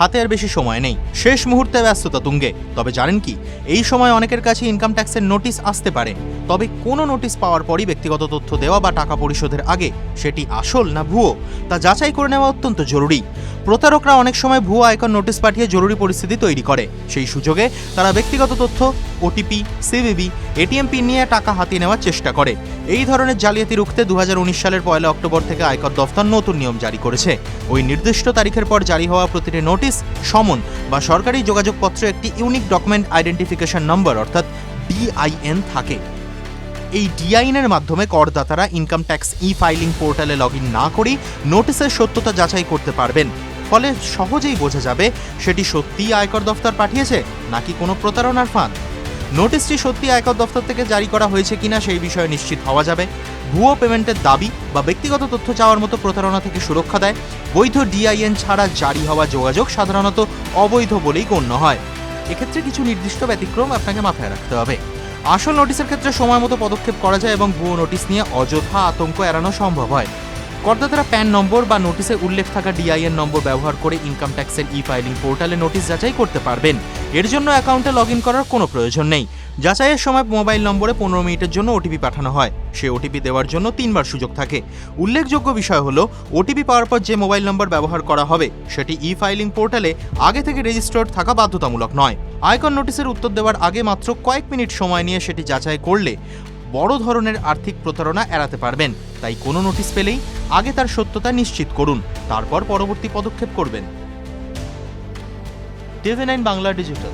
হাতে আর বেশি সময় নেই, শেষ মুহূর্তে ব্যস্ততা তুঙ্গে। তবে জানেন কি, এই সময় অনেকের কাছে ইনকাম ট্যাক্সের নোটিশ আসতে পারে। তবে কোনো নোটিশ পাওয়ার পরই ব্যক্তিগত তথ্য দেওয়া বা টাকা পরিশোধের আগে সেটি আসল না ভুয়ো তা যাচাই করে নেওয়া অত্যন্ত জরুরি। প্রতারকরা অনেক সময় ভুয়ো আয়কর নোটিশ পাঠিয়ে জরুরি পরিস্থিতি তৈরি করে। সেই সুযোগে তারা ব্যক্তিগত তথ্য, ওটিপি, সিভিভি, এটিএম পিন নিয়ে টাকা হাতিয়ে নেওয়ার চেষ্টা করে। এই ধরনের জালিয়াতি রুখতে 2019 সালের 1 অক্টোবর থেকে আয়কর দফতর নতুন নিয়ম জারি করেছে। ওই নির্দিষ্ট তারিখের পর জারি হওয়া প্রতিটি নোটিশ, সমন বা সরকারি যোগাযোগপত্রে একটি ইউনিক ডকুমেন্ট আইডেন্টিফিকেশন নম্বর অর্থাৎ ডিআইএন থাকে। এই ডিআইএনের মাধ্যমে করদাতারা ইনকাম ট্যাক্স ফাইলিং পোর্টালে লগ ইন না করেই নোটিশের সত্যতা যাচাই করতে পারবেন। ফলে সহজেই বোঝা যাবে সেটি সত্যিই আয়কর দফতর পাঠিয়েছে নাকি কোনো প্রতারণার ফাঁদ। নোটিশটি সত্যি আয়কর দফতর থেকে জারি করা হয়েছে কিনা সেই বিষয়ে নিশ্চিত হওয়া যাবে। ভুয়ো পেমেন্টের দাবি বা ব্যক্তিগত তথ্য চাওয়ার মতো প্রতারণা থেকে সুরক্ষা দেয়। বৈধ ডিআইএন ছাড়া জারি হওয়া যোগাযোগ সাধারণত অবৈধ বলেই গণ্য হয়। এক্ষেত্রে কিছু নির্দিষ্ট ব্যতিক্রম আপনাকে মাথায় রাখতে হবে। আসল নোটিশের ক্ষেত্রে সময় মতো পদক্ষেপ করা যায় এবং ভুয়ো নোটিশ নিয়ে অযথা আতঙ্ক এড়ানো সম্ভব হয়। করদাতারা প্যান নম্বর বা নোটিশে উল্লেখ থাকা ডিআইএন নম্বর ব্যবহার করে ইনকাম ট্যাক্সের ফাইলিং পোর্টালে নোটিশ যাচাই করতে পারবেন। এর জন্য অ্যাকাউন্টে লগ ইন করার কোনো প্রয়োজন নেই। যাচাইয়ের সময় মোবাইল নম্বরে 15 মিনিটের জন্য ওটিপি পাঠানো হয়। সে ওটিপি দেওয়ার জন্য 3 বার সুযোগ থাকে। উল্লেখযোগ্য বিষয় হলো, ওটিপি পাওয়ার পর যে মোবাইল নম্বর ব্যবহার করা হবে সেটি ফাইলিং পোর্টালে আগে থেকে রেজিস্টার্ড থাকা বাধ্যতামূলক নয়। আয়কর নোটিশের উত্তর দেওয়ার আগে মাত্র কয়েক মিনিট সময় নিয়ে সেটি যাচাই করলে বড় ধরনের আর্থিক প্রতারণা এড়াতে পারবেন। তাই কোনো নোটিশ পেলেই আগে তার সত্যতা নিশ্চিত করুন, তারপর পরবর্তী পদক্ষেপ করবেন। TV9 Bangla digital.